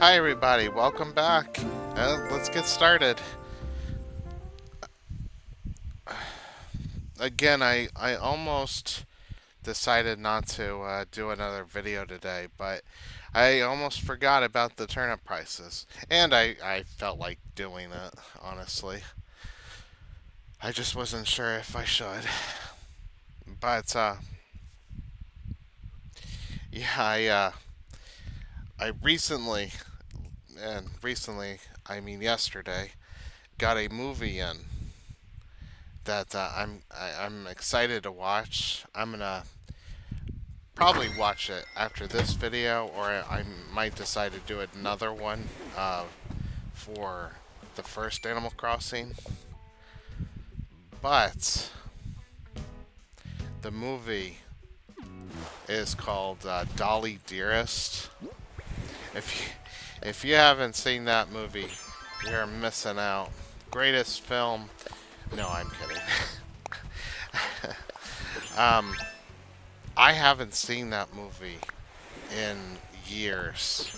Hi, everybody. Welcome back. Let's get started. Again, I almost decided not to do another video today, but I almost forgot about the turnip prices. And I felt like doing it, honestly. I just wasn't sure if I should. But, yeah, I recently, and recently, I mean yesterday, got a movie in that I'm excited to watch. I'm gonna probably watch it after this video, or I might decide to do another one for the first Animal Crossing. But the movie is called Dolly Dearest. If you, if you haven't seen that movie, you're missing out. Greatest film. No, I'm kidding. um, I haven't seen that movie in years,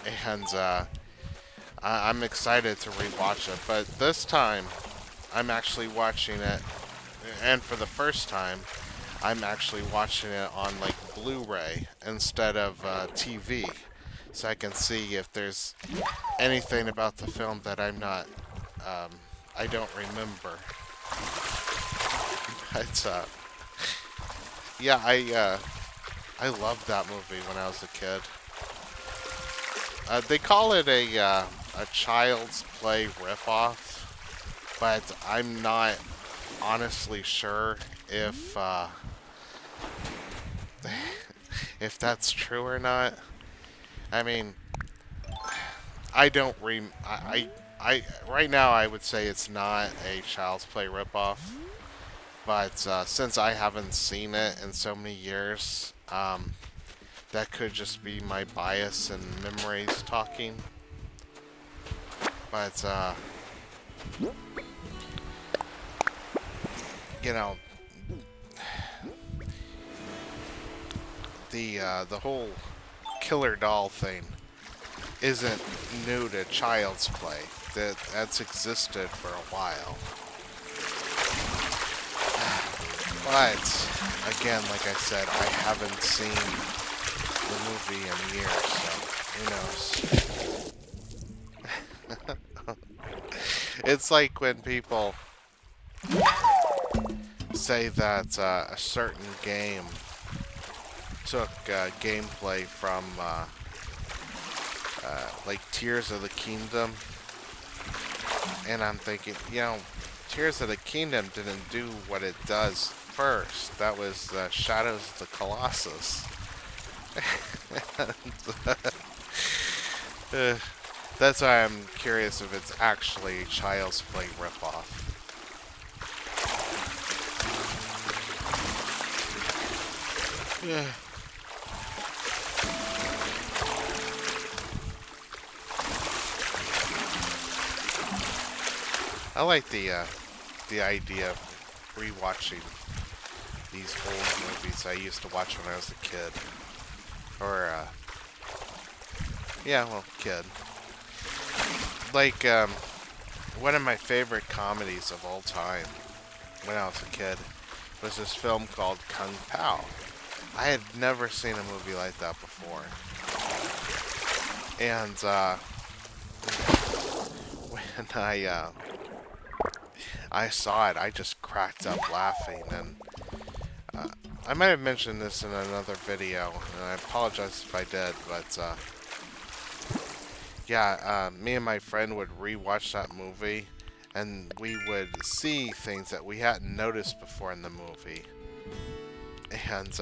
and I'm excited to rewatch it. But this time, I'm actually watching it, and for the first time, I'm actually watching it on like Blu-ray instead of TV, so I can see if there's anything about the film that um, I don't remember. It's yeah, I loved that movie when I was a kid. They call it a Child's Play ripoff, but I'm not honestly sure if that's true or not. I mean, I don't rem I right now I would say it's not a Child's Play ripoff, but since I haven't seen it in so many years, that could just be my bias and memories talking. But you know, the whole killer doll thing isn't new to Child's Play. That's existed for a while. But again, like I said, I haven't seen the movie in years, so who knows? It's like when people say that a certain game took gameplay from like Tears of the Kingdom, and I'm thinking, Tears of the Kingdom didn't do what it does first. That was Shadows of the Colossus. uh, that's why I'm curious if it's actually Child's Play ripoff. Yeah. I like the idea of rewatching these old movies I used to watch when I was a kid, or yeah, well, kid. Like one of my favorite comedies of all time when I was a kid was this film called Kung Pao. I had never seen a movie like that before, and when I saw it, I just cracked up laughing, and I might have mentioned this in another video, and I apologize if I did, but yeah, me and my friend would rewatch that movie, and we would see things that we hadn't noticed before in the movie, and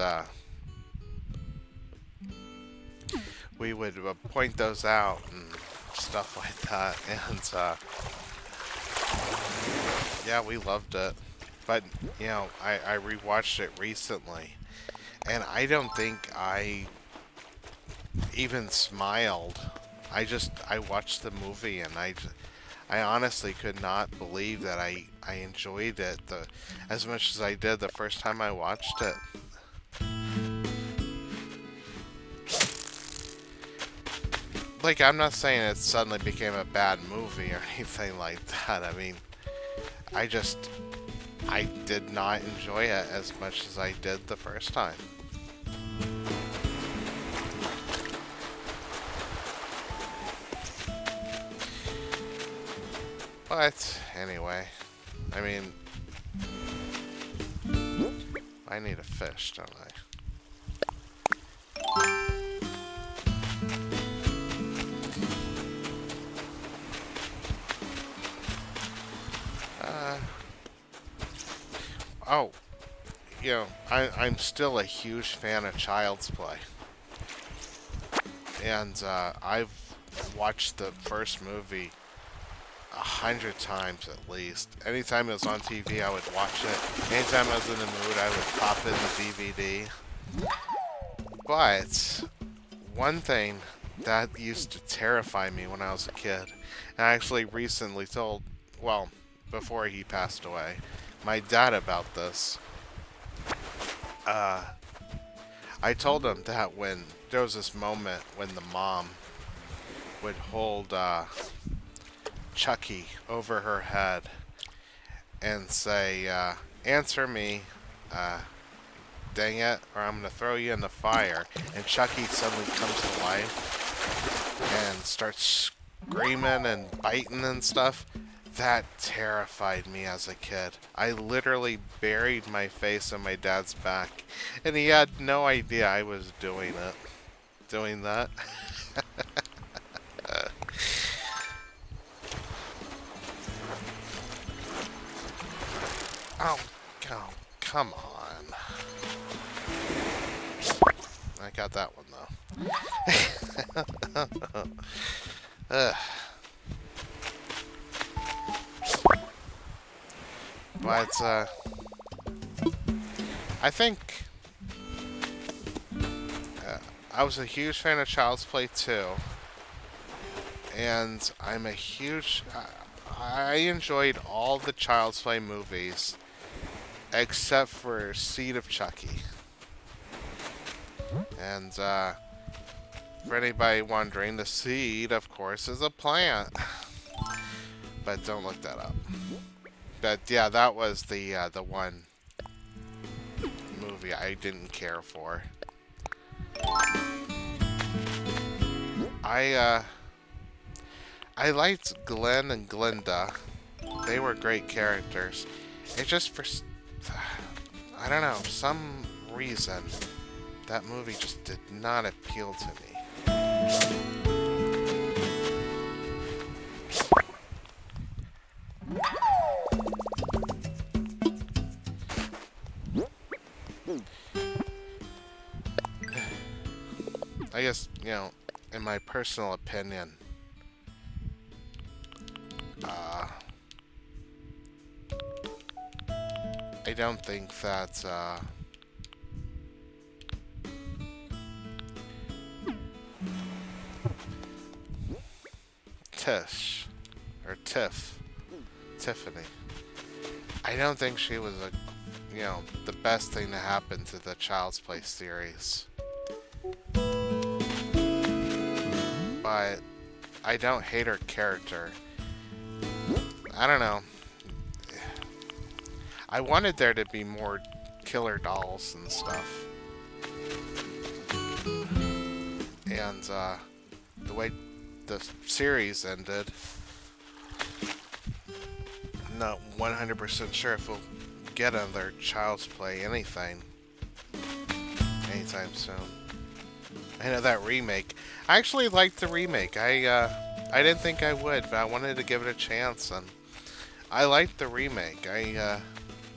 we would point those out and stuff like that, and yeah, we loved it. But, I rewatched it recently, and I don't think I even smiled. I watched the movie, and I honestly could not believe that I enjoyed it as much as I did the first time I watched it. like, I'm not saying it suddenly became a bad movie or anything like that. I mean, I just, I did not enjoy it as much as I did the first time. But anyway, I mean, I need a fish, don't I? Oh, I'm still a huge fan of Child's Play. And I've watched the first movie 100 times at least. Anytime it was on TV, I would watch it. Anytime I was in the mood, I would pop in the DVD. But one thing that used to terrify me when I was a kid, and I actually recently told, well, before he passed away, my dad about this. I told him that when there was this moment when the mom would hold Chucky over her head and say, answer me, dang it, or I'm going to throw you in the fire. And Chucky suddenly comes to life and starts screaming and biting and stuff. That terrified me as a kid. I literally buried my face on my dad's back, and he had no idea I was doing it. Doing that. Oh, come on. I got that one, though. Ugh. But, I think I was a huge fan of Child's Play 2, and I'm a huge... I enjoyed all the Child's Play movies, except for Seed of Chucky. And, for anybody wondering, the seed, of course, is a plant. But don't look that up. But yeah, that was the one movie I didn't care for. I liked Glenn and Glinda. They were great characters. It just for I don't know, some reason that movie just did not appeal to me. I guess, in my personal opinion, I don't think that, Tish, or Tiffany, I don't think she was the best thing to happen to the Child's Play series. But I don't hate her character. I don't know. I wanted there to be more killer dolls and stuff. And the way the series ended, I'm not 100% sure if we'll get another Child's Play anything anytime soon. I know that remake. I actually liked the remake. I didn't think I would, but I wanted to give it a chance, and I liked the remake. I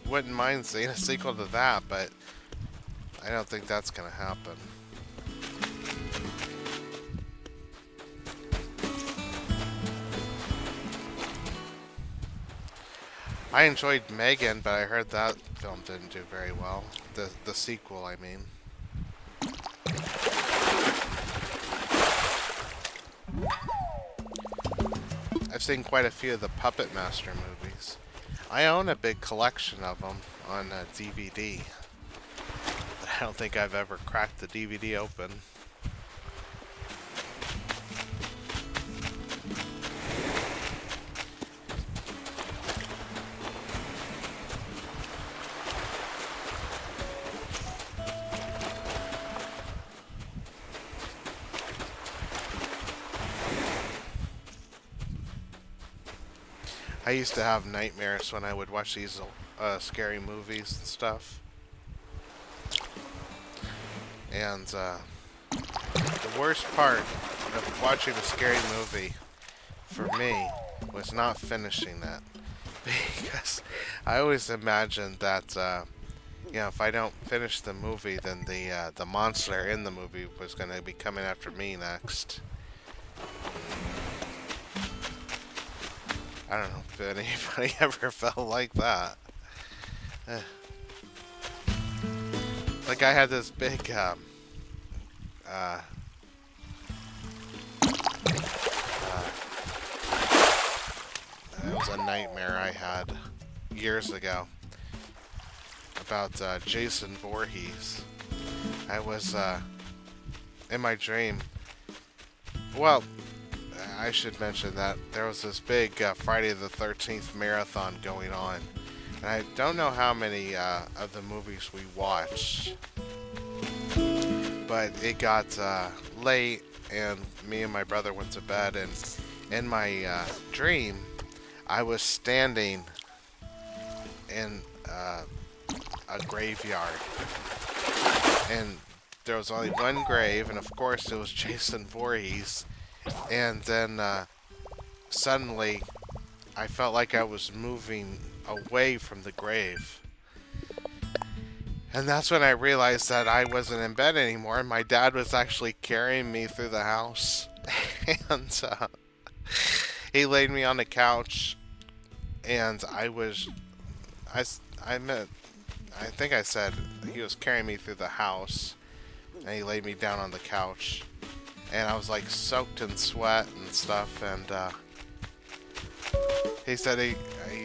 wouldn't mind seeing a sequel to that, but I don't think that's gonna happen. I enjoyed Megan, but I heard that film didn't do very well. The sequel, I mean. I've seen quite a few of the Puppet Master movies. I own a big collection of them on DVD. But I don't think I've ever cracked the DVD open. I used to have nightmares when I would watch these scary movies and stuff. And the worst part of watching a scary movie for me was not finishing it. Because I always imagined that, if I don't finish the movie, then the monster in the movie was going to be coming after me next. I don't know if anybody ever felt like that. Like I had this big, it was a nightmare I had years ago about Jason Voorhees. I was in my dream. Well, I should mention that there was this big Friday the 13th marathon going on. And I don't know how many of the movies we watched, but it got late and me and my brother went to bed, and in my dream I was standing in a graveyard, and there was only one grave, and of course it was Jason Voorhees. And then suddenly I felt like I was moving away from the grave. And that's when I realized that I wasn't in bed anymore. My dad was actually carrying me through the house. And he laid me on the couch. And I think I said he was carrying me through the house. And he laid me down on the couch. And I was like soaked in sweat and stuff. And he said he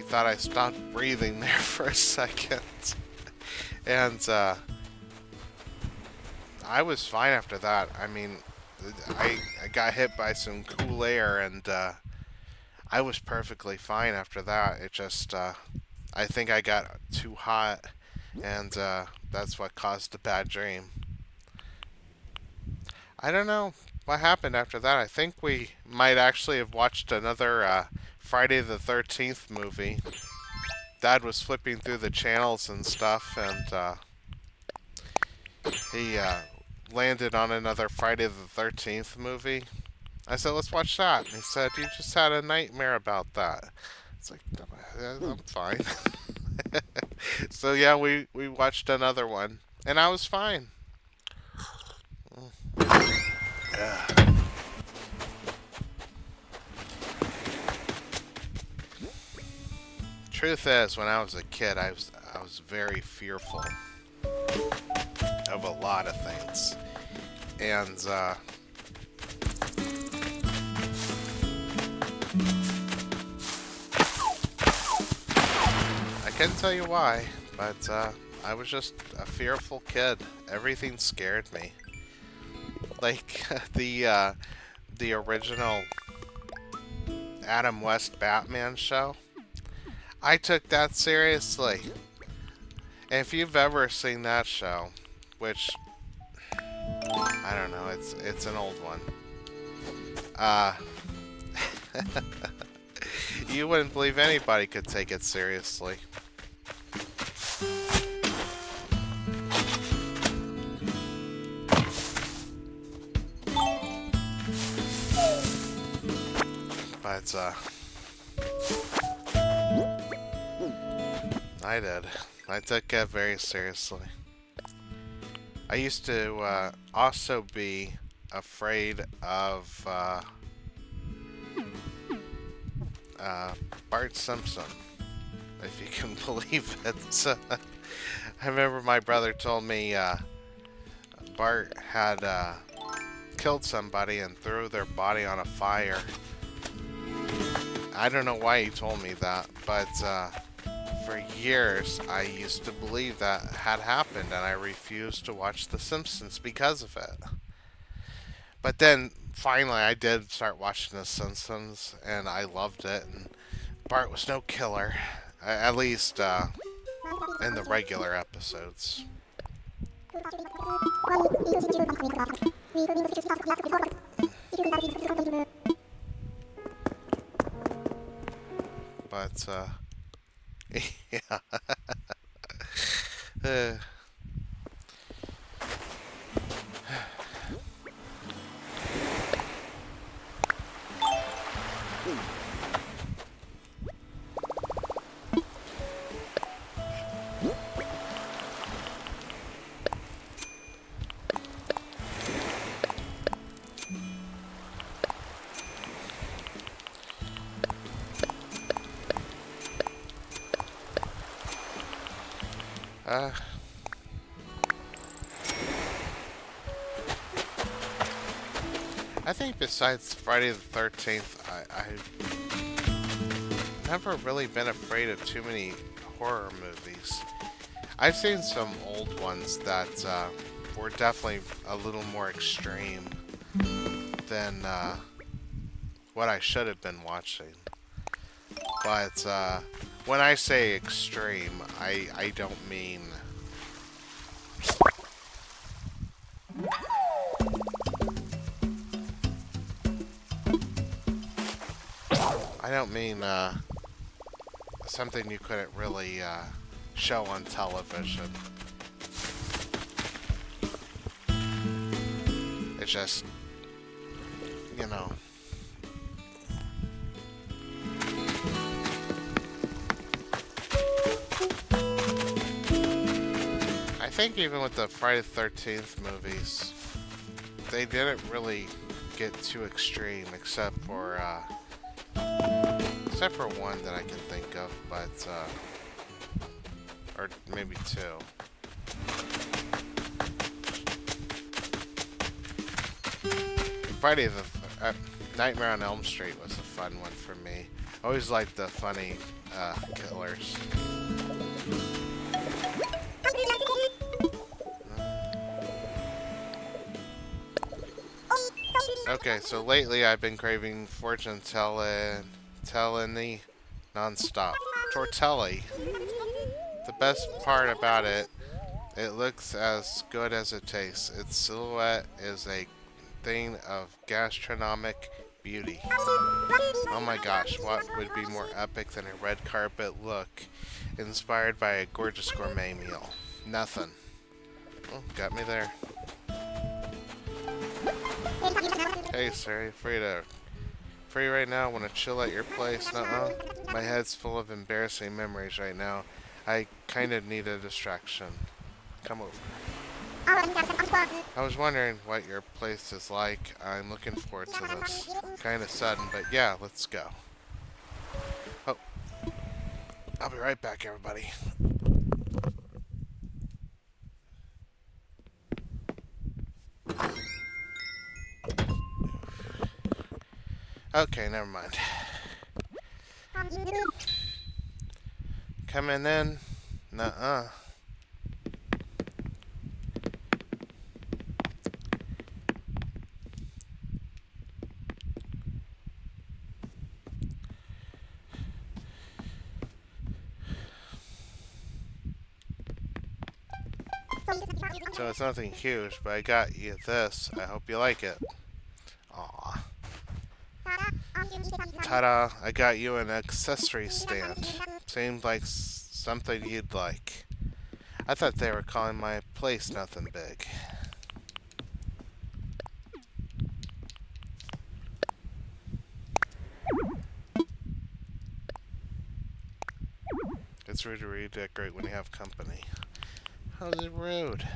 thought I stopped breathing there for a second. And I was fine after that. I mean, I got hit by some cool air, and I was perfectly fine after that. It just, I think I got too hot, and that's what caused the bad dream. I don't know what happened after that. I think we might actually have watched another Friday the 13th movie. Dad was flipping through the channels and stuff, and he landed on another Friday the 13th movie. I said, let's watch that. And he said, you just had a nightmare about that. It's like, I'm fine. So yeah, we watched another one, and I was fine. Truth is, when I was a kid, I was very fearful of a lot of things, and I couldn't tell you why, but I was just a fearful kid. Everything scared me. Like the original Adam West Batman show. I took that seriously. And if you've ever seen that show, which I don't know, it's an old one. You wouldn't believe anybody could take it seriously. But I did. I took it very seriously. I used to also be afraid of Bart Simpson, if you can believe it. I remember my brother told me Bart had killed somebody and threw their body on a fire. I don't know why he told me that, but for years I used to believe that had happened, and I refused to watch The Simpsons because of it. But then finally I did start watching The Simpsons, and I loved it, and Bart was no killer, at least in the regular episodes. But yeah. Uh, uh, I think besides Friday the 13th, I've never really been afraid of too many horror movies. I've seen some old ones that were definitely a little more extreme than what I should have been watching. But when I say extreme, I don't mean... I don't mean something you couldn't really show on television. It's just, you know. I think even with the Friday the 13th movies, they didn't really get too extreme, except for one that I can think of, but or maybe two. Friday the Nightmare on Elm Street was a fun one for me. I always liked the funny killers. Okay, so lately I've been craving fortune telling non-stop. Tortelli. The best part about it, it looks as good as it tastes. Its silhouette is a thing of gastronomic beauty. Oh my gosh, what would be more epic than a red carpet look inspired by a gorgeous gourmet meal? Nothing. Oh, got me there. Hey, sir, free right now? Want to chill at your place? Nuh-uh. My head's full of embarrassing memories right now. I kind of need a distraction. Come over. I was wondering what your place is like. I'm looking forward to this. Kind of sudden, but yeah, let's go. Oh, I'll be right back, everybody. Okay, never mind. Coming in? Nuh-uh. So it's nothing huge, but I got you this. I hope you like it. Aw. Ta-da! I got you an accessory stand. Seemed like something you'd like. I thought they were calling my place nothing big. It's rude to redecorate when you have company. How's it rude?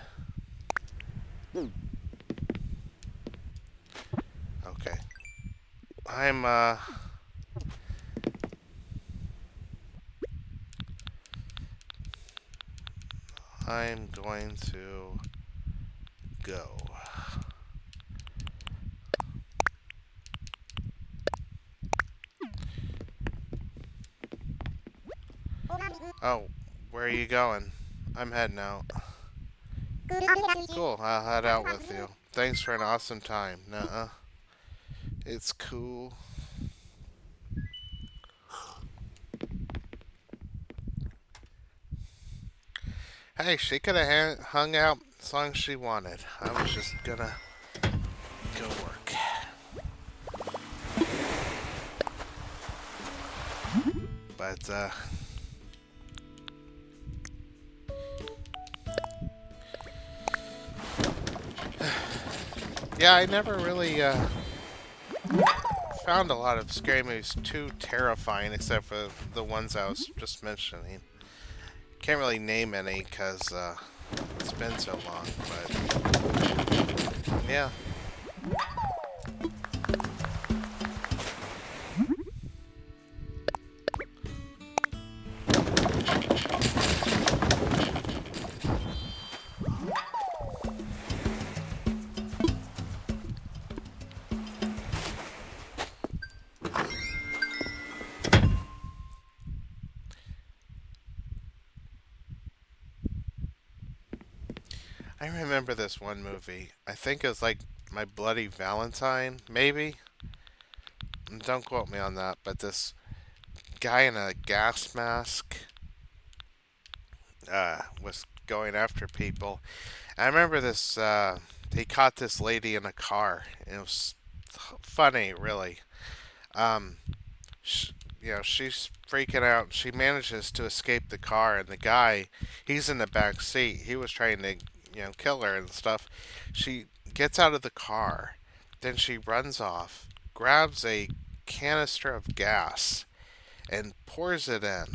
Okay. I'm going to go. Oh, where are you going? I'm heading out. Cool, I'll head out with you. Thanks for an awesome time. Nuh-uh. It's cool. Hey, she could have hung out as long as she wanted. I was just gonna go work. But yeah, I never really found a lot of scary movies too terrifying, except for the ones I was just mentioning. Can't really name any because it's been so long, but yeah. I remember this one movie. I think it was like My Bloody Valentine, maybe? Don't quote me on that, but this guy in a gas mask was going after people. I remember this, he caught this lady in a car. It was funny, really. Um, sh she's freaking out. She manages to escape the car, and the guy, he's in the back seat. He was trying to, kill her and stuff. She gets out of the car, then she runs off, grabs a canister of gas, and pours it in,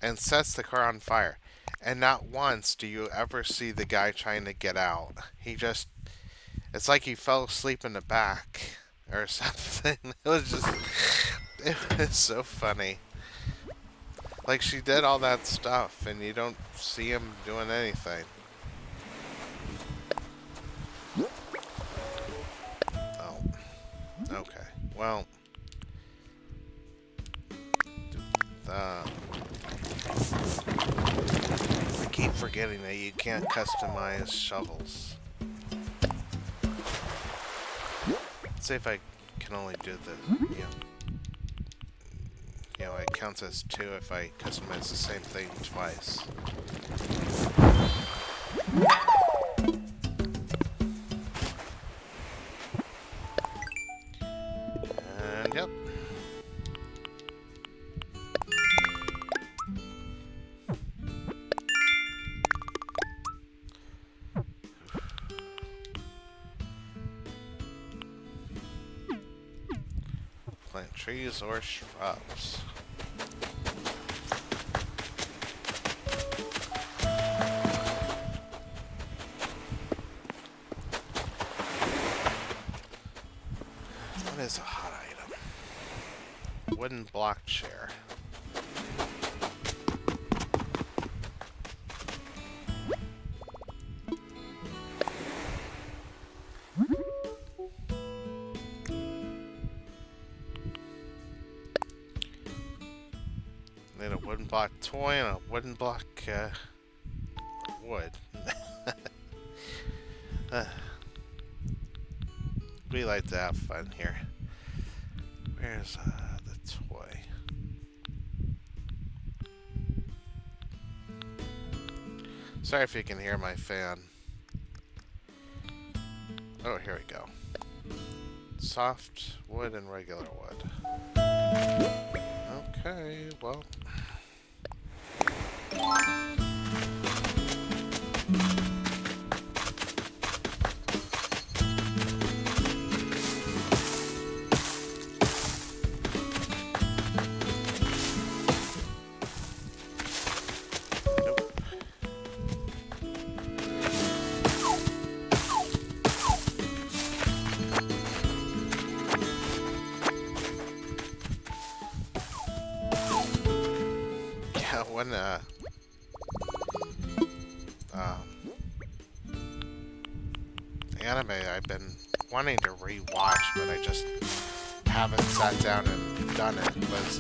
and sets the car on fire. And not once do you ever see the guy trying to get out. He just, it's like he fell asleep in the back or something. It was so funny. Like she did all that stuff and you don't see him doing anything. Oh, okay. Well, I keep forgetting that you can't customize shovels. Let's see if I can only do it counts as 2 if I customize the same thing twice. And yep. Plant trees or shrubs. What is a hot item? Wooden block chair. Need a wooden block toy and a wooden block wood. We like to have fun here. Where's the toy? Sorry if you can hear my fan. Oh, here we go. Soft wood and regular wood. Okay, well. One anime I've been wanting to rewatch, but I just haven't sat down and done it, was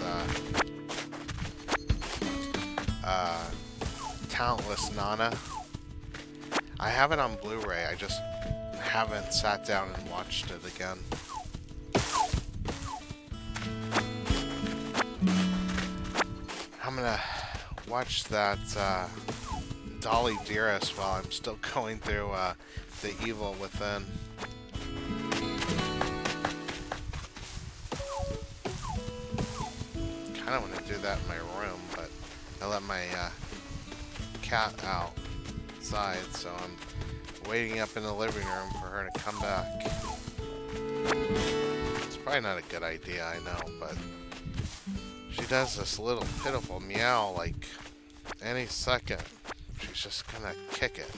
Talentless Nana. I have it on Blu-ray, I just haven't sat down and watched it again. I'm gonna watch that Dolly Dearest while I'm still going through The Evil Within. kind of want to do that in my room, but I let my cat outside, so I'm waiting up in the living room for her to come back. It's probably not a good idea, I know, but she does this little pitiful meow like any second. She's just gonna kick it.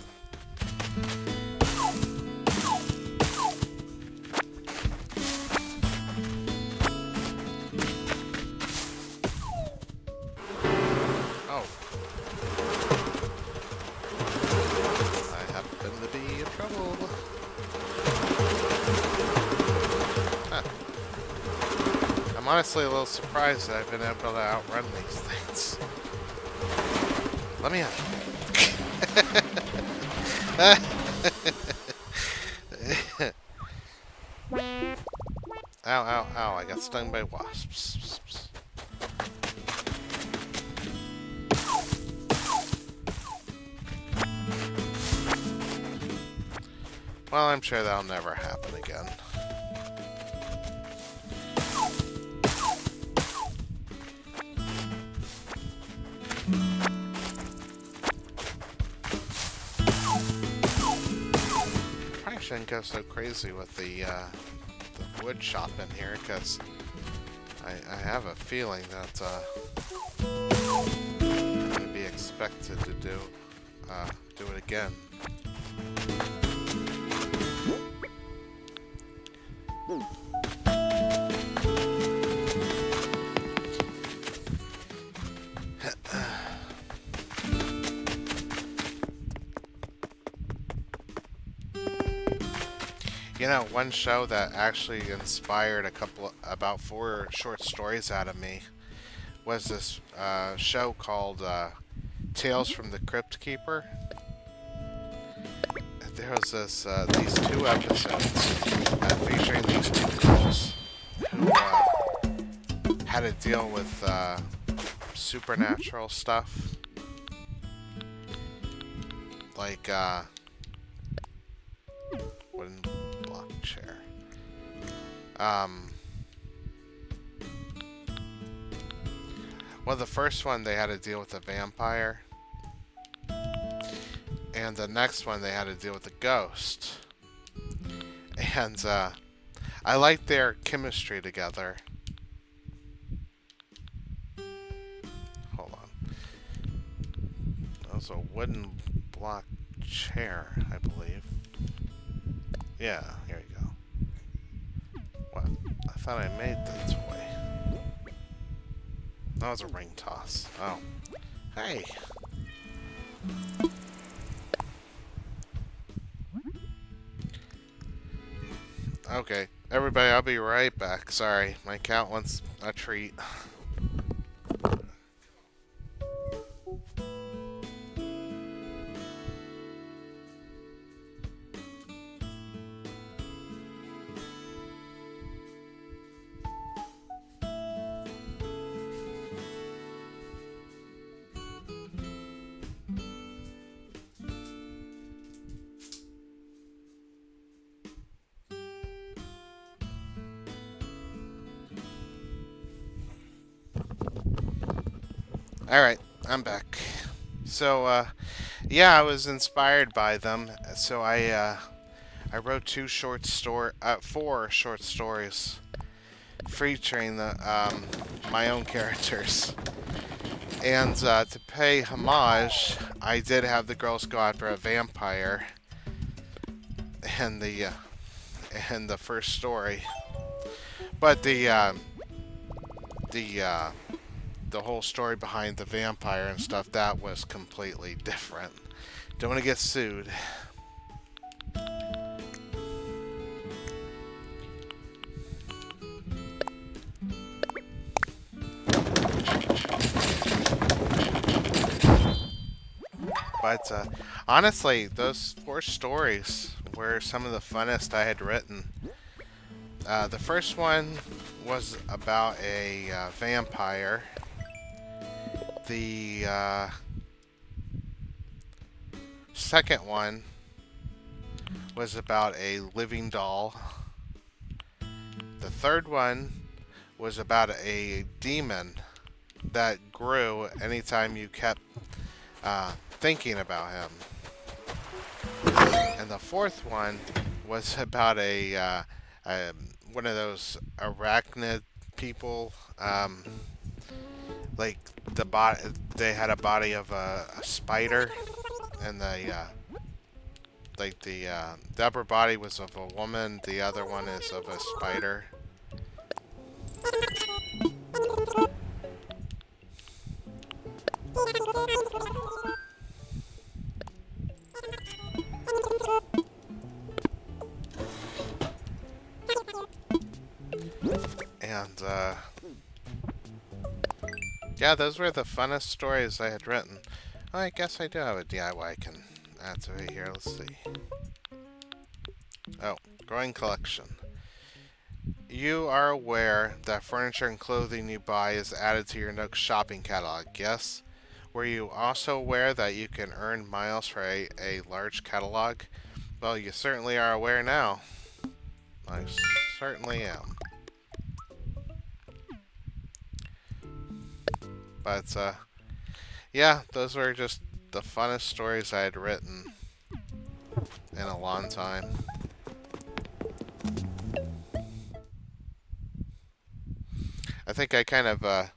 Oh. I happen to be in trouble. Huh. I'm honestly a little surprised that I've been able to outrun these things. Let me out. Ow, ow, ow. I got stung by wasps. Well, I'm sure that'll never happen again. Probably shouldn't go so crazy with the wood shop in here, because I have a feeling that I'm going to be expected to do it again. You know, one show that actually inspired about 4 short stories out of me was this show called Tales from the Crypt Keeper. There was these 2 episodes featuring these 2 girls who had to deal with supernatural stuff, like wooden block chair. Well, the first one they had to deal with a vampire, and the next one they had to deal with a ghost. And I liked their chemistry together. Hold on. That was a wooden block chair, I believe. Yeah, here we go. What? I thought I made the toy. That was a ring toss. Oh. Hey! Okay, everybody, I'll be right back. Sorry, my cat wants a treat. Alright, I'm back. So, yeah, I was inspired by them, so I wrote 4 short stories featuring my own characters. And to pay homage, I did have the girls go after a vampire in the first story. But the whole story behind the vampire and stuff, that was completely different. Don't want to get sued. But honestly, those 4 stories were some of the funnest I had written. The first one was about a vampire. The second one was about a living doll. The third one was about a demon that grew anytime you kept thinking about him. And the fourth one was about one of those arachnid people. Like the body, they had a body of a spider, and the upper body was of a woman. The other one is of a spider. And yeah, those were the funnest stories I had written. Oh, I guess I do have a DIY I can activate here. Let's see. Oh, growing collection. You are aware that furniture and clothing you buy is added to your Nook shopping catalog, yes? Were you also aware that you can earn miles for a large catalog? Well, you certainly are aware now. I certainly am. But, yeah, those were just the funnest stories I had written in a long time. I think I kind of,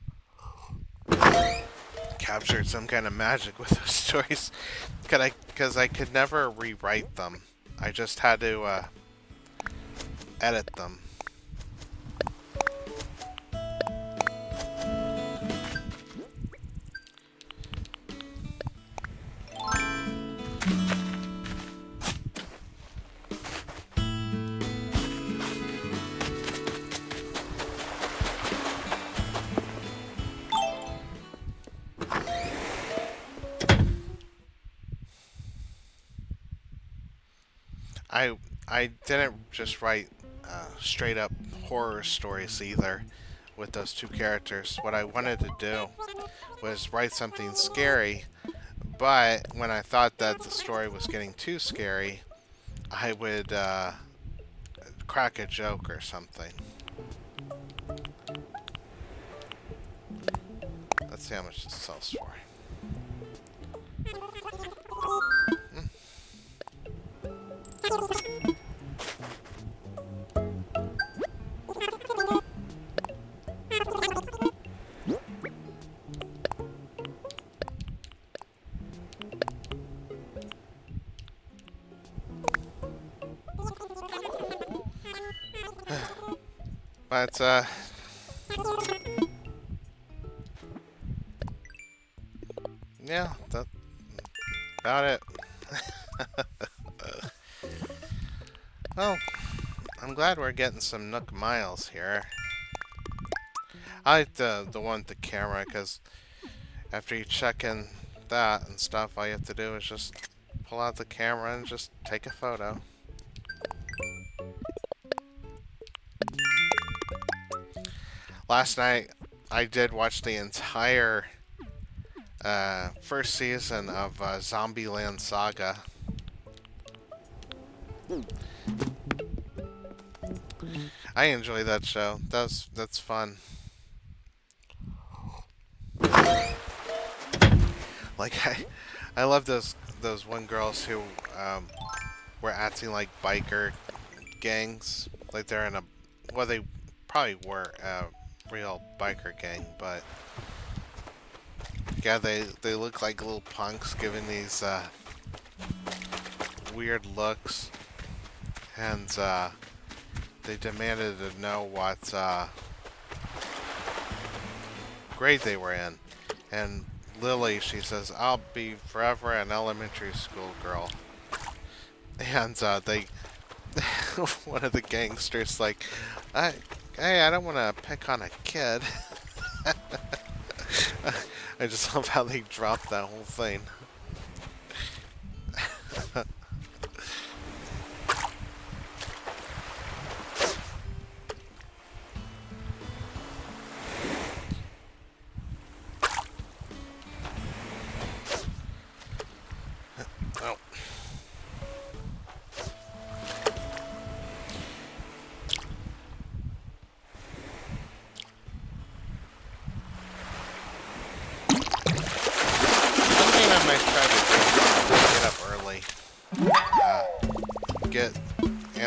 captured some kind of magic with those stories. Because I could never rewrite them. I just had to, edit them. I didn't just write straight up horror stories either with those two characters. What I wanted to do was write something scary, but when I thought that the story was getting too scary, I would crack a joke or something. Let's see how much this sells for. But, yeah, that's about it. Well, I'm glad we're getting some Nook miles here. I like the one with the camera, because after you check in that and stuff, all you have to do is just pull out the camera and just take a photo. Last night, I did watch the entire first season of Zombieland Saga. I enjoy that show. That's fun. Like I love those one girls who were acting like biker gangs. Like they're in a, well, they probably were a real biker gang, but yeah, they look like little punks giving these weird looks, and they demanded to know what grade they were in. And Lily, she says, "I'll be forever an elementary school girl." And they, one of the gangsters, like, hey, I don't want to pick on a kid. I just love how they dropped that whole thing. Oh.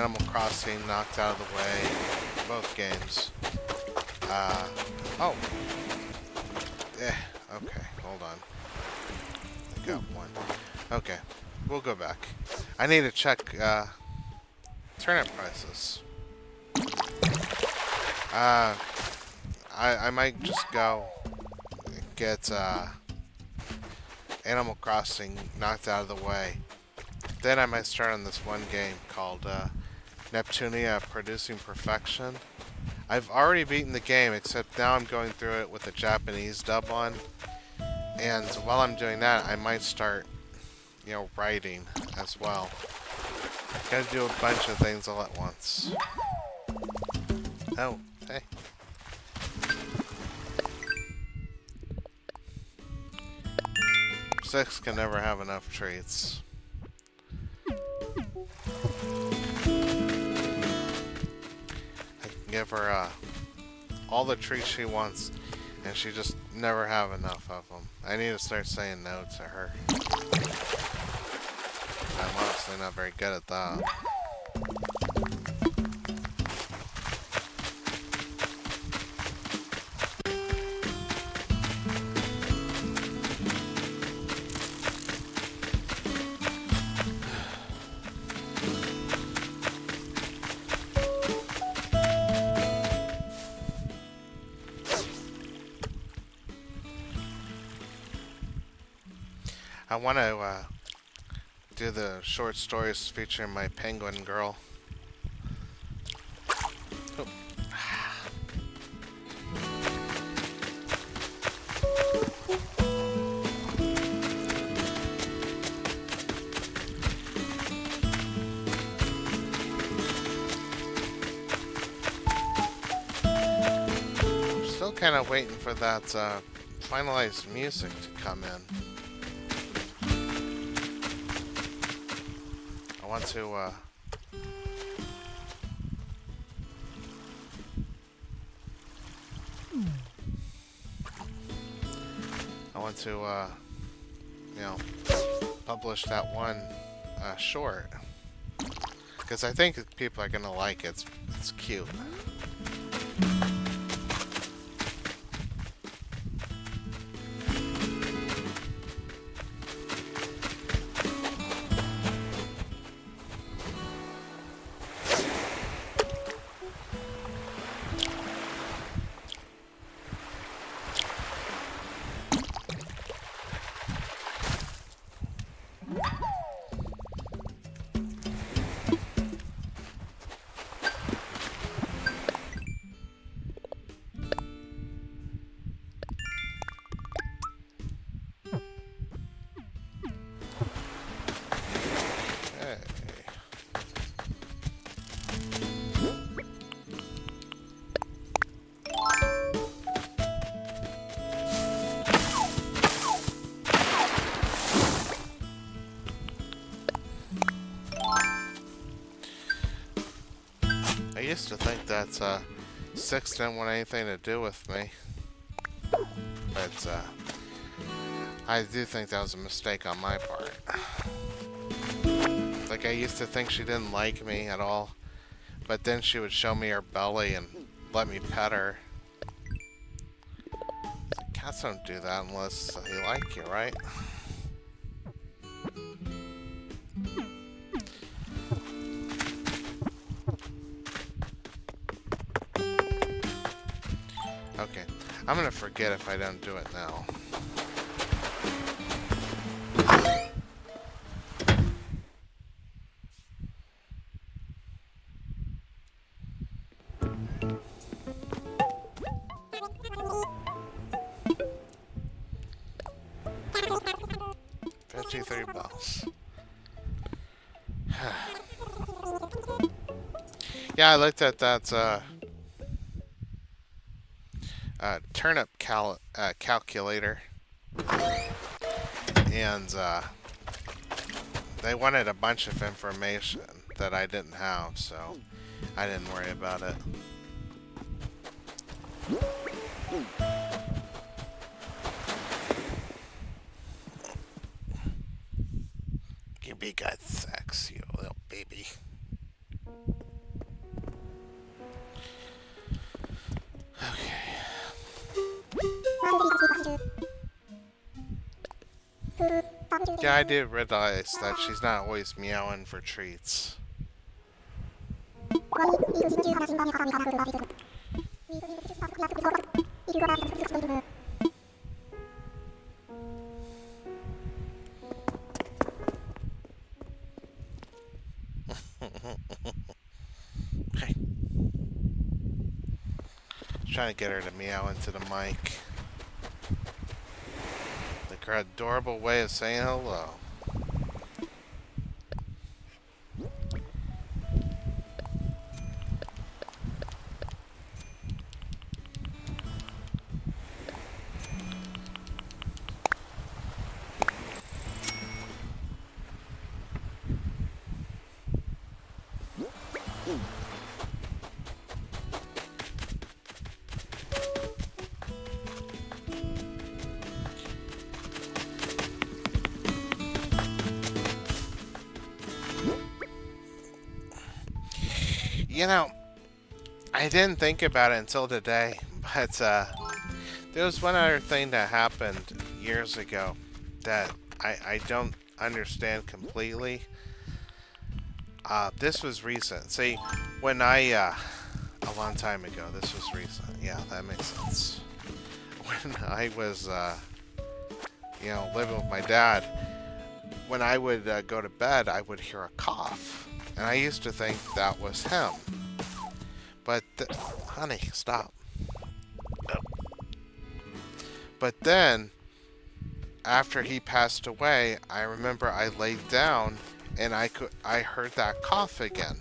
Animal Crossing knocked out of the way. Both games. Oh. Okay, hold on. I got one. Okay, we'll go back. I need to check, turnip prices. I might just go get, Animal Crossing knocked out of the way. Then I might start on this one game called, Neptunia Producing Perfection. I've already beaten the game, except now I'm going through it with a Japanese dub on. And while I'm doing that, I might start, writing as well. Gotta do a bunch of things all at once. Oh, hey. Six can never have enough treats. Give her all the treats she wants, and she just never have enough of them. I need to start saying no to her. I'm honestly not very good at that. I want to do the short stories featuring my penguin girl. Oh. Still kind of waiting for that finalized music to come in. I want to publish that one short, because I think people are gonna like it. It's cute. I used to think that Six didn't want anything to do with me, but I do think that was a mistake on my part. Like, I used to think she didn't like me at all, but then she would show me her belly and let me pet her. Cats don't do that unless they like you, right? Okay, I'm gonna forget if I don't do it now. $53. Yeah, I looked at that turnip calculator, and they wanted a bunch of information that I didn't have, so I didn't worry about it. You be got sex, you little baby. Yeah, I did realize that she's not always meowing for treats. Okay. Trying to get her to meow into the mic. Like her adorable way of saying hello. You know, I didn't think about it until today, but there was one other thing that happened years ago that I don't understand completely. This was recent. See, when a long time ago, this was recent. Yeah, that makes sense. When I was, living with my dad, when I would go to bed, I would hear a cough. And I used to think that was him. But, honey, stop. But then, after he passed away, I remember I laid down and I heard that cough again.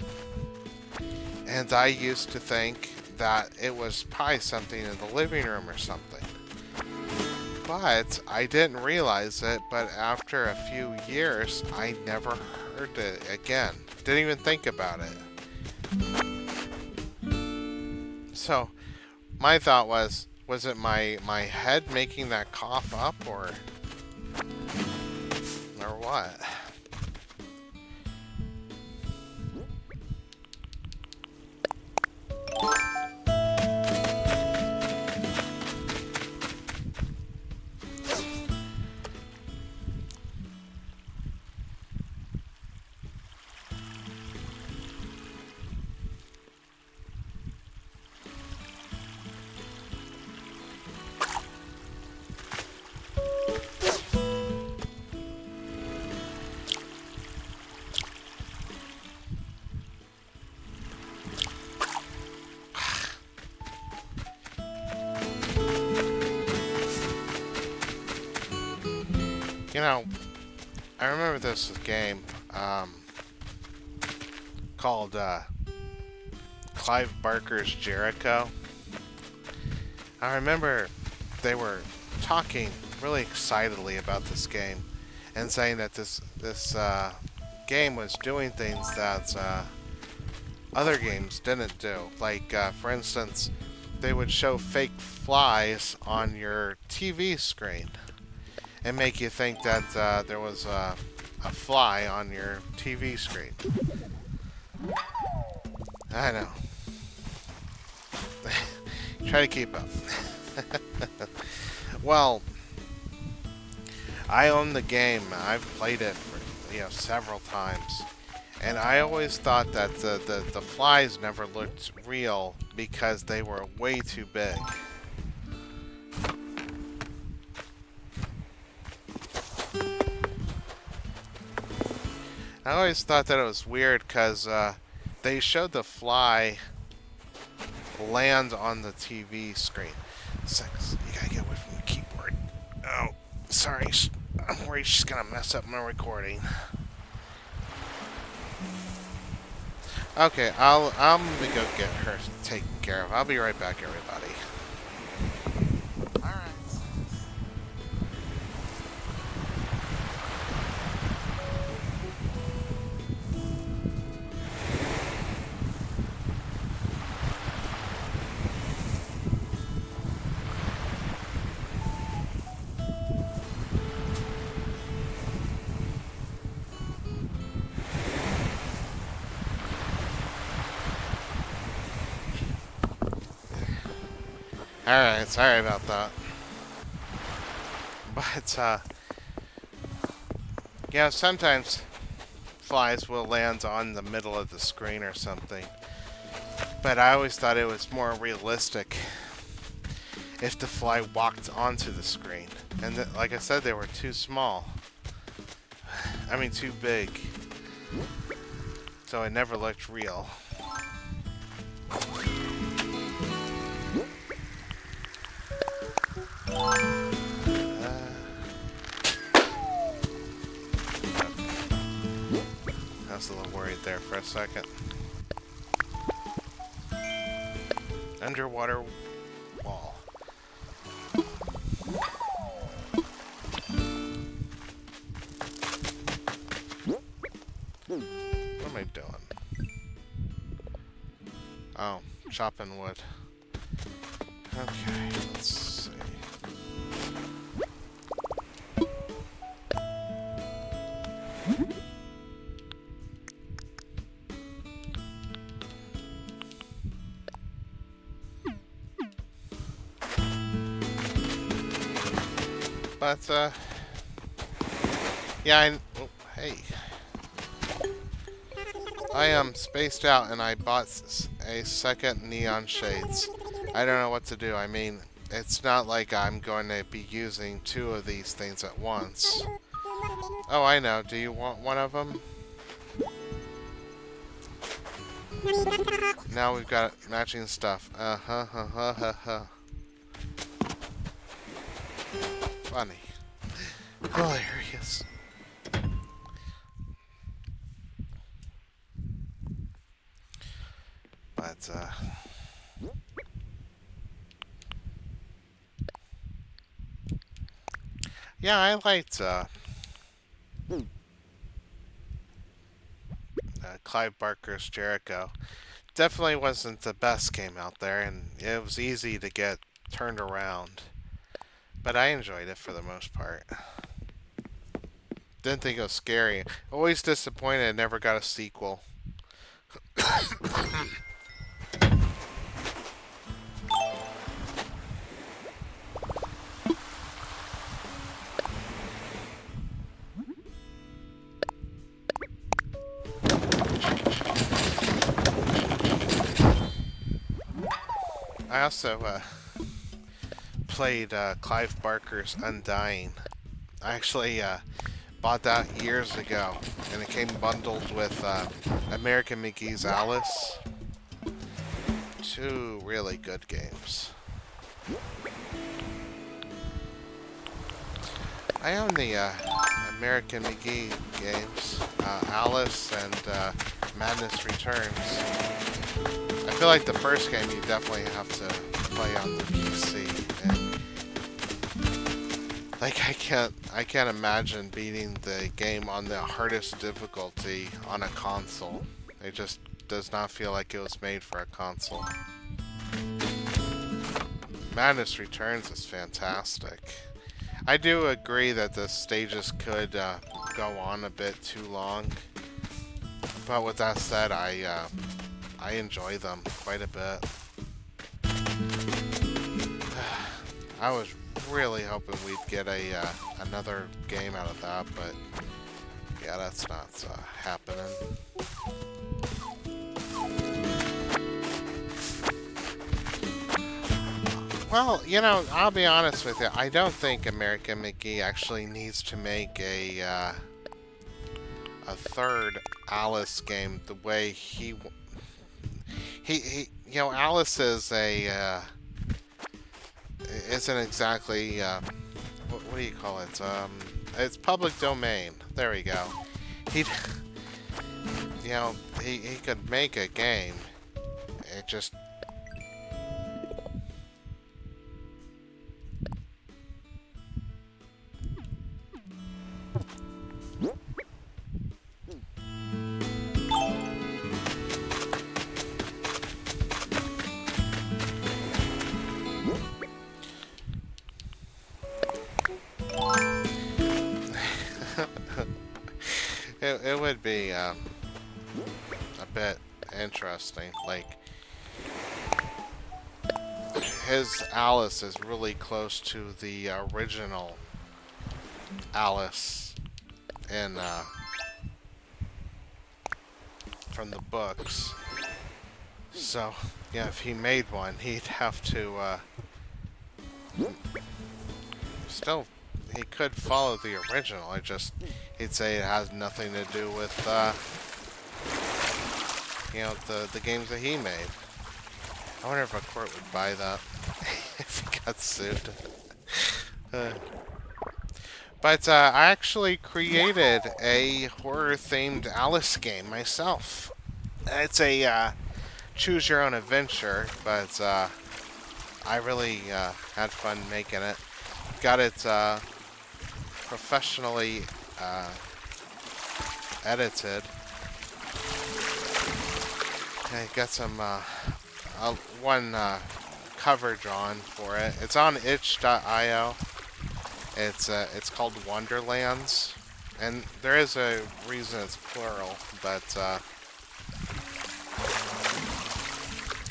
And I used to think that it was probably something in the living room or something. But I didn't realize it, but after a few years, I never heard it again. Didn't even think about it. So, my thought was it my head making that cough up, or what? You know, I remember this game called Clive Barker's Jericho. I remember they were talking really excitedly about this game and saying that this game was doing things that other games didn't do. Like, for instance, they would show fake flies on your TV screen and make you think that there was a fly on your TV screen. I know. Try to keep up. Well, I own the game. I've played it for, several times. And I always thought that the flies never looked real because they were way too big. I always thought that it was weird because they showed the fly land on the TV screen. Sex, you gotta get away from the keyboard. Oh, sorry. I'm worried she's gonna mess up my recording. Okay, I'm gonna go get her taken care of. I'll be right back, everybody. Alright. Alright, sorry about that. But, yeah, sometimes flies will land on the middle of the screen or something. But I always thought it was more realistic if the fly walked onto the screen. And like I said, they were too small. I mean, too big. So it never looked real. I was a little worried there for a second. Underwater wall. What am I doing? Oh, chopping wood. Okay, let's see. But, yeah, oh, hey. I am spaced out and I bought a second neon shades. I don't know what to do. I mean, it's not like I'm going to be using two of these things at once. Oh, I know. Do you want one of them? Now we've got matching stuff. Funny. Hilarious. But, yeah, I liked, Clive Barker's Jericho. Definitely wasn't the best game out there, and it was easy to get turned around. But I enjoyed it for the most part. Didn't think it was scary. Always disappointed it never got a sequel. I also played Clive Barker's Undying. I actually bought that years ago, and it came bundled with American McGee's Alice. Two really good games. I own the American McGee games, Alice and Madness Returns. I feel like the first game you definitely have to play on the PC, and like I can't imagine beating the game on the hardest difficulty on a console. It just does not feel like it was made for a console. Madness Returns is fantastic. I do agree that the stages could go on a bit too long, but with that said, I enjoy them quite a bit. I was really hoping we'd get another game out of that, but yeah, that's not happening. Well, you know, I'll be honest with you. I don't think American McGee actually needs to make a third Alice game the way he you know, Alice is isn't exactly what do you call it? It's public domain. There we go. He you know, he could make a game. It just it would be a bit interesting. Like his Alice is really close to the original Alice in from the books. So yeah, if he made one, he'd have to still. He could follow the original. He'd say it has nothing to do with the games that he made. I wonder if a court would buy that if he got sued. But I actually created a horror-themed Alice game myself. It's a choose your own adventure, but I really had fun making it. Got it professionally edited. I got some one cover drawn for it. It's on itch.io. It's called Wonderlands, and there is a reason it's plural, but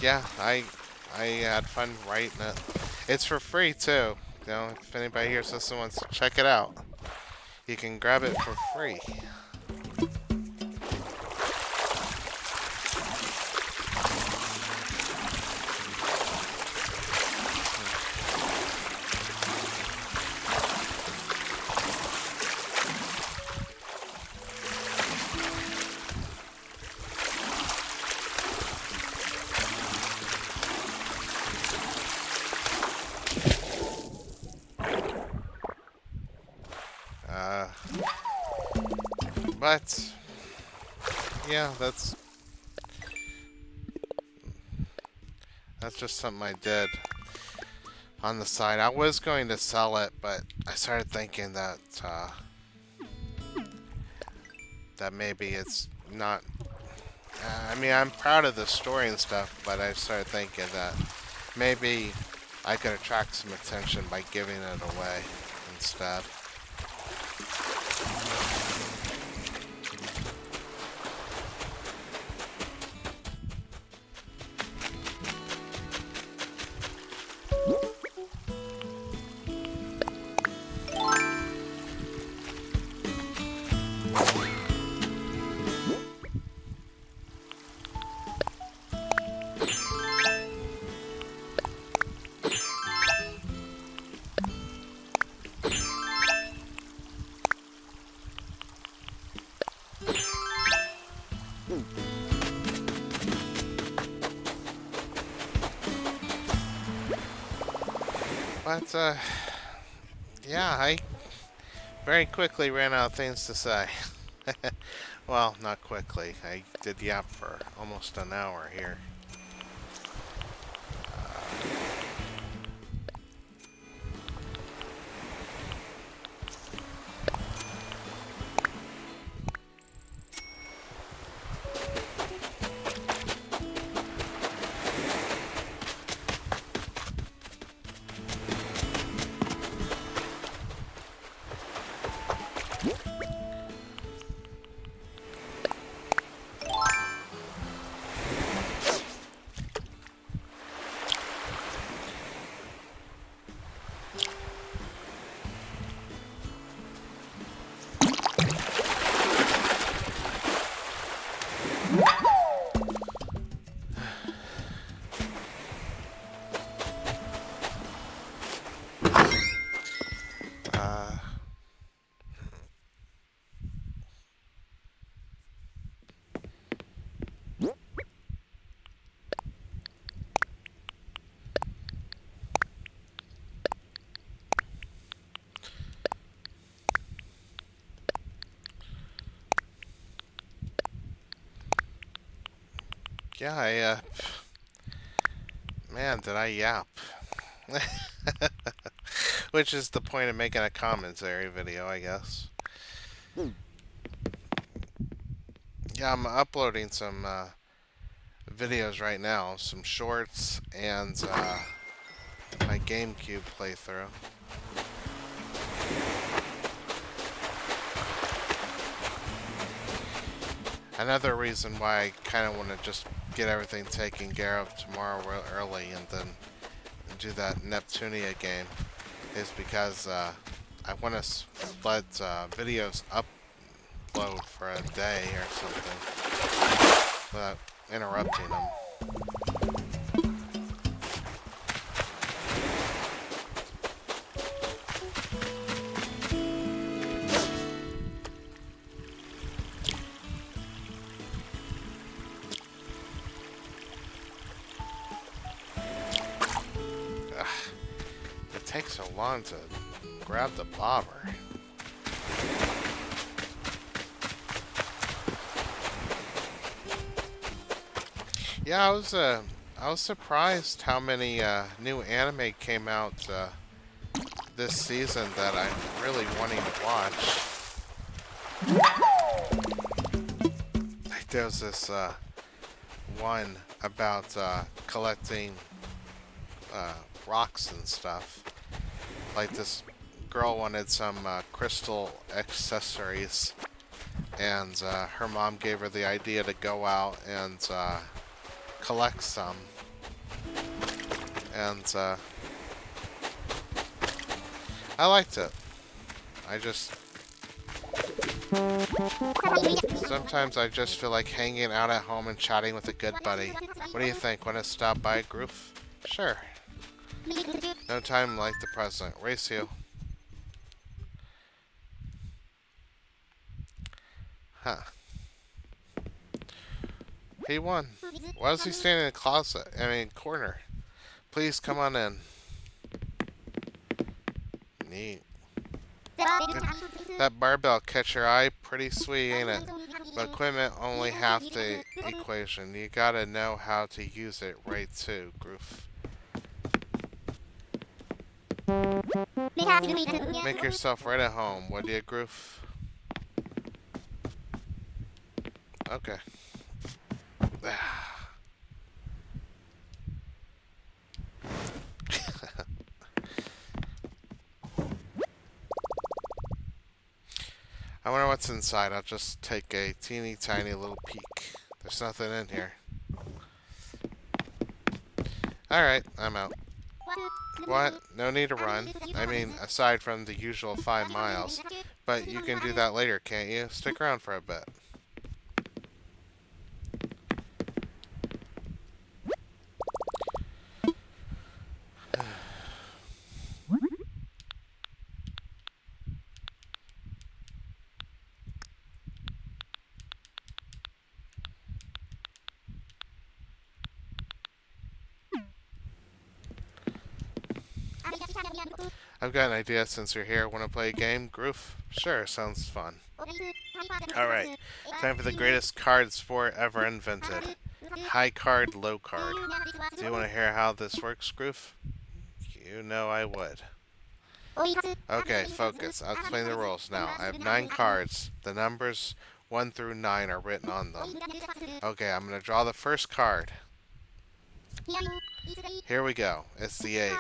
yeah, I had fun writing it. It's for free too. You know, if anybody here says wants to check it out, you can grab it for free. But yeah, that's just something I did on the side. I was going to sell it, but I started thinking that that maybe it's not. I mean, I'm proud of the story and stuff, but I started thinking that maybe I could attract some attention by giving it away instead. But, yeah, I very quickly ran out of things to say. Well, not quickly. I did yap for almost an hour here. Yeah, man, did I yap. Which is the point of making a commentary video, I guess. Yeah, I'm uploading some videos right now, some shorts, and my GameCube playthrough. Another reason why I kind of want to just get everything taken care of tomorrow early and then do that Neptunia game is because I want to let videos upload for a day or something without interrupting them. It takes so long to grab the bobber. Yeah, I was surprised how many new anime came out this season that I'm really wanting to watch. Like there's this one about collecting rocks and stuff. Like this girl wanted some crystal accessories, and her mom gave her the idea to go out and collect some. And I liked it. Sometimes I just feel like hanging out at home and chatting with a good buddy. What do you think? Want to stop by, Groof? Sure. No time like the present. Race you. Huh. He won. Why is he standing in the closet? Corner. Please come on in. Neat. That barbell catch your eye? Pretty sweet, ain't it? But equipment only half the equation. You gotta know how to use it right too, Groof. Make yourself right at home, would you, Groof? Okay. I wonder what's inside. I'll just take a teeny tiny little peek. There's nothing in here. Alright, I'm out. What? No need to run. Aside from the usual 5 miles. But you can do that later, can't you? Stick around for a bit. I've got an idea since you're here. Want to play a game, Groof? Sure, sounds fun. Alright, time for the greatest card sport ever invented. High card, low card. Do you want to hear how this works, Groof? You know I would. Okay, focus. I'll explain the rules now. I have 9 cards. The numbers 1 through 9 are written on them. Okay, I'm going to draw the first card. Here we go. It's the 8.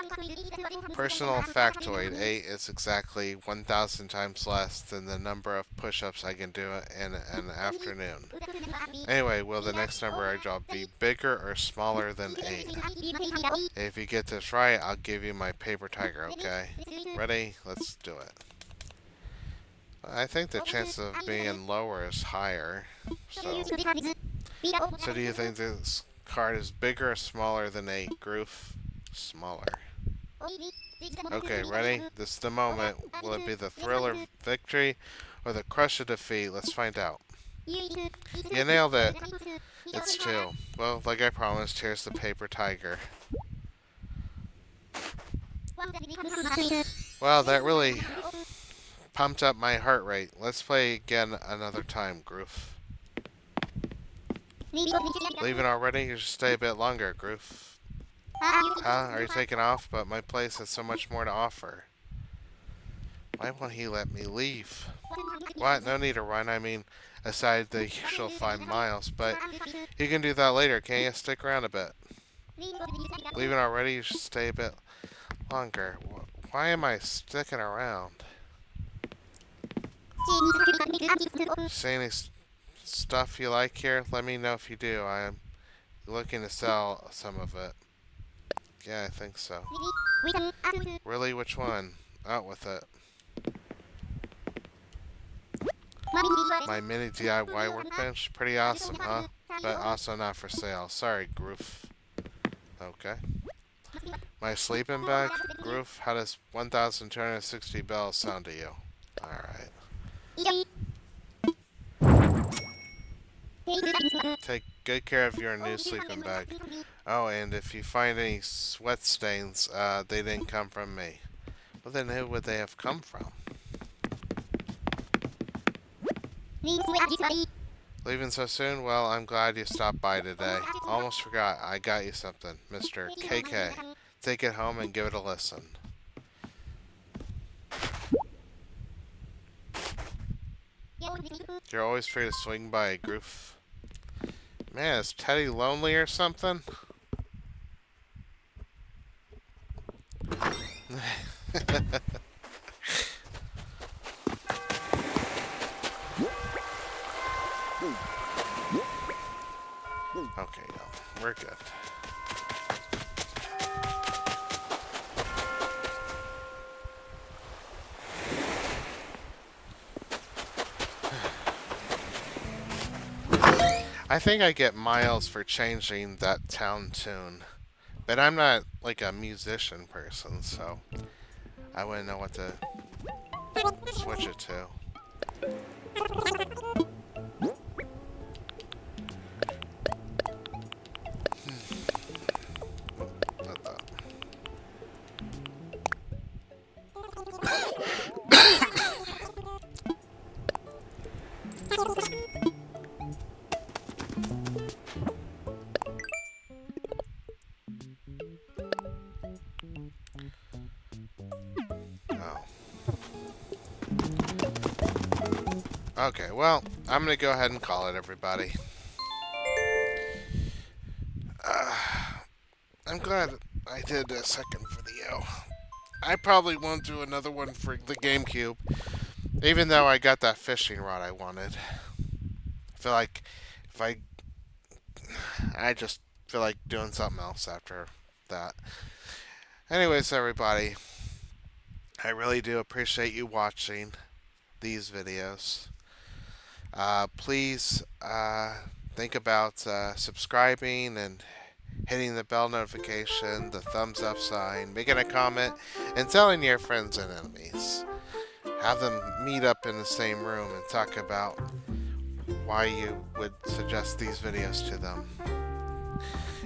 Personal factoid. 8 is exactly 1,000 times less than the number of push-ups I can do in an afternoon. Anyway, will the next number I draw be bigger or smaller than 8? If you get this right, I'll give you my paper tiger, okay? Ready? Let's do it. I think the chance of being lower is higher. So do you think this card is bigger or smaller than 8, Groof? Smaller. Okay, ready? This is the moment. Will it be the thrill of victory or the crush of defeat? Let's find out. You nailed it. It's 2. Well, like I promised, here's the paper tiger. Wow, that really pumped up my heart rate. Let's play again another time, Groof. Leaving already? You should stay a bit longer, Groof. Huh? Are you taking off? But my place has so much more to offer. Why won't he let me leave? What? No need to run. Aside the usual 5 miles. But you can do that later, can't you? Stick around a bit. Leaving already? You should stay a bit longer. Why am I sticking around? See any stuff you like here? Let me know if you do. I am looking to sell some of it. Yeah, I think so. Really, which one? Out with it. My mini DIY workbench? Pretty awesome, huh? But also not for sale. Sorry, Groof. Okay. My sleeping bag? Groof, how does 1,260 bells sound to you? Alright. Take good care of your new sleeping bag. Oh, and if you find any sweat stains, they didn't come from me. Well, then who would they have come from? Leaving so soon? Well, I'm glad you stopped by today. Almost forgot, I got you something, Mr. KK. Take it home and give it a listen. You're always free to swing by a Groof. Man, is Teddy lonely or something? Okay, no, we're good. I think I get miles for changing that town tune. But I'm not like a musician person, so I wouldn't know what to switch it to. Not that. Oh. Okay, well, I'm gonna go ahead and call it, everybody. I'm glad I did a second video. I probably won't do another one for the GameCube, even though I got that fishing rod I wanted. I feel like if I just feel like doing something else after that. Anyways, everybody, I really do appreciate you watching these videos. Please think about subscribing and hitting the bell notification, the thumbs up sign, making a comment, and telling your friends and enemies. Have them meet up in the same room and talk about why you would suggest these videos to them.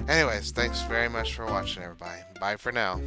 Anyways, thanks very much for watching, everybody. Bye for now.